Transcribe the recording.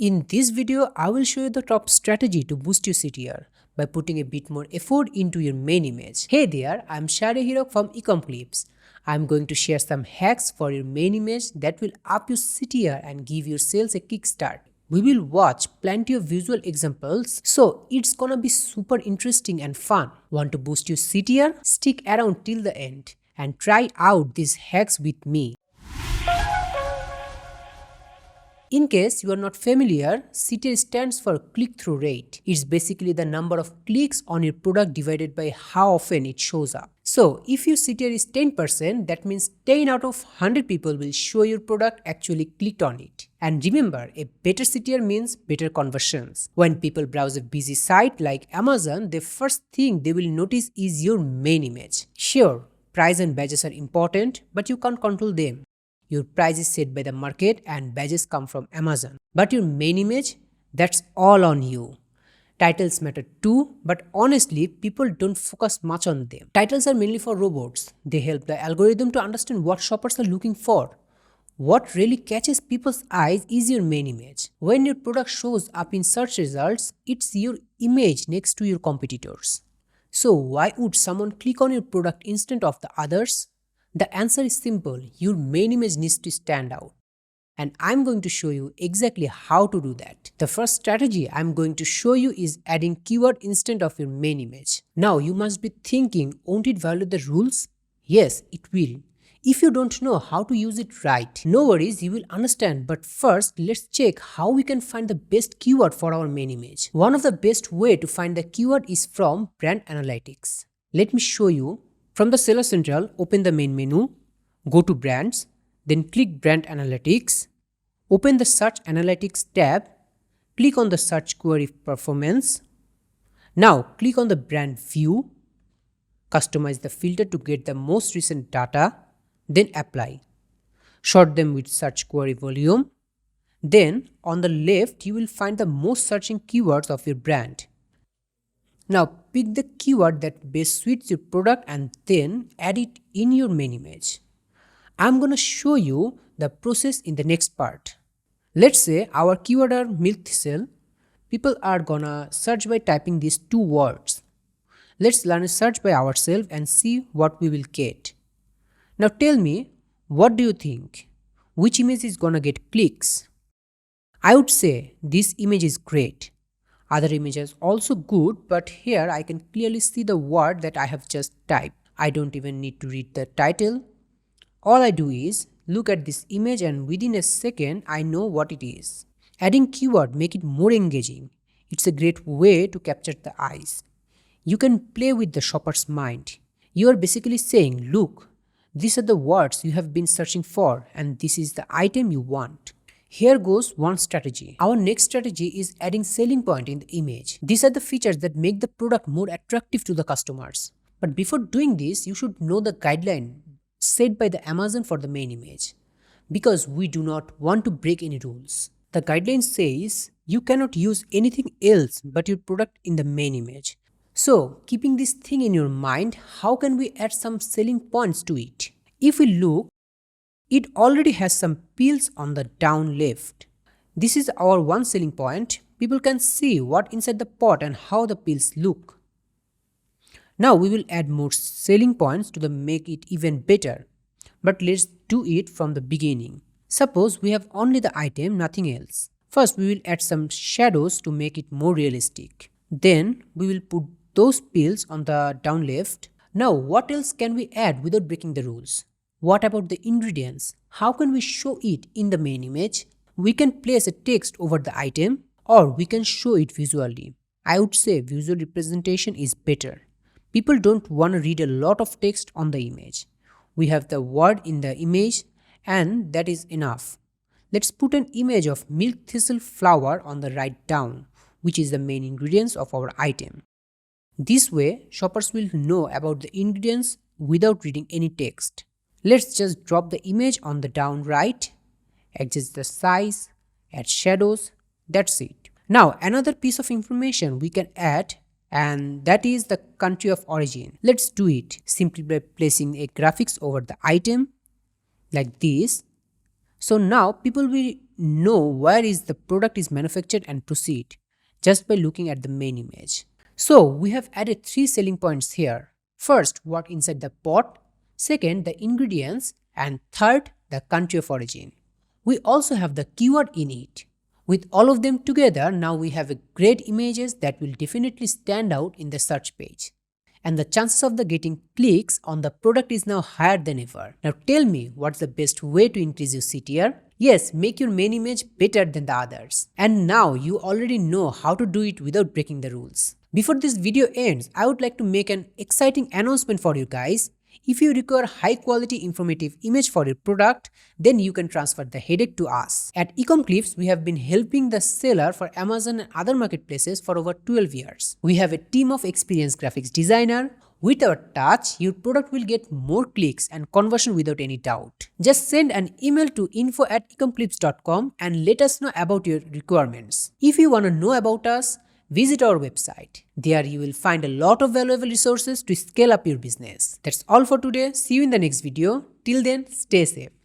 In this video, I will show you the top strategy to boost your CTR by putting a bit more effort into your main image. Hey there, I'm Shahriar from Ecomclips. I'm going to share some hacks for your main image that will up your CTR and give your sales a kickstart. We will watch plenty of visual examples, so it's gonna be super interesting and fun. Want to boost your CTR? Stick around till the end and try out these hacks with me. In case you are not familiar, CTR stands for click-through rate. It's basically the number of clicks on your product divided by how often it shows up. So, if your CTR is 10%, that means 10 out of 100 people will show your product actually clicked on it. And remember, a better CTR means better conversions. When people browse a busy site like Amazon, the first thing they will notice is your main image. Sure, price and badges are important, but you can't control them. Your price is set by the market and badges come from Amazon. But your main image, that's all on you. Titles matter too, but honestly, people don't focus much on them. Titles are mainly for robots. They help the algorithm to understand what shoppers are looking for. What really catches people's eyes is your main image. When your product shows up in search results, it's your image next to your competitors. So why would someone click on your product instead of the others? The answer is simple, your main image needs to stand out. And I'm going to show you exactly how to do that. The first strategy I'm going to show you is adding keyword instead of your main image. Now you must be thinking, won't it violate the rules? Yes, it will. If you don't know how to use it right, no worries, you will understand. But first, let's check how we can find the best keyword for our main image. One of the best way to find the keyword is from brand analytics. Let me show you. From the Seller Central, open the main menu, go to Brands, then click Brand Analytics, open the Search Analytics tab, click on the Search Query Performance. Now click on the Brand View, customize the filter to get the most recent data, then apply. Sort them with Search Query Volume. Then on the left, you will find the most searching keywords of your brand. Now pick the keyword that best suits your product and then add it in your main image. I'm gonna show you the process in the next part. Let's say our keyword are milk thistle. People are gonna search by typing these two words. Let's learn a search by ourselves and see what we will get. Now tell me, what do you think? Which image is gonna get clicks? I would say this image is great. Other images also good, but here I can clearly see the word that I have just typed. I don't even need to read the title. All I do is look at this image and within a second I know what it is. Adding keyword make it more engaging. It's a great way to capture the eyes. You can play with the shopper's mind. You are basically saying, look, these are the words you have been searching for and this is the item you want. Here goes one strategy. Our next strategy is adding selling point in the image. These are the features that make the product more attractive to the customers. But before doing this, you should know the guideline set by the Amazon for the main image. Because we do not want to break any rules. The guideline says you cannot use anything else but your product in the main image. So, keeping this thing in your mind, how can we add some selling points to it? If we look, it already has some pills on the down left. This is our one selling point. People can see what inside the pot and how the pills look. Now we will add more selling points to make it even better. But let's do it from the beginning. Suppose we have only the item, nothing else. First we will add some shadows to make it more realistic. Then we will put those pills on the down left. Now what else can we add without breaking the rules? What about the ingredients? How can we show it in the main image? We can place a text over the item or we can show it visually. I would say visual representation is better. People don't want to read a lot of text on the image. We have the word in the image and that is enough. Let's put an image of milk thistle flower on the right down, which is the main ingredients of our item. This way, shoppers will know about the ingredients without reading any text. Let's just drop the image on the down right, adjust the size, add shadows, that's it. Now another piece of information we can add and that is the country of origin. Let's do it simply by placing a graphics over the item like this. So now people will know where is the product is manufactured and proceed just by looking at the main image. So we have added 3 selling points here. First, what inside the pot, second, the ingredients, and third, the country of origin. We also have the keyword in it. With all of them together, now we have a great images that will definitely stand out in the search page. And the chances of the getting clicks on the product is now higher than ever. Now tell me, what's the best way to increase your CTR? Yes, make your main image better than the others. And now you already know how to do it without breaking the rules. Before this video ends, I would like to make an exciting announcement for you guys. If you require high quality informative image for your product, then you can transfer the headache to us. At Ecomclips, we have been helping the seller for Amazon and other marketplaces for over 12 years. We have a team of experienced graphics designer. With our touch, your product will get more clicks and conversion without any doubt. Just send an email to info@ecomclips.com and let us know about your requirements. If you want to know about us, visit our website. There you will find a lot of valuable resources to scale up your business. That's all for today. See you in the next video. Till then, stay safe.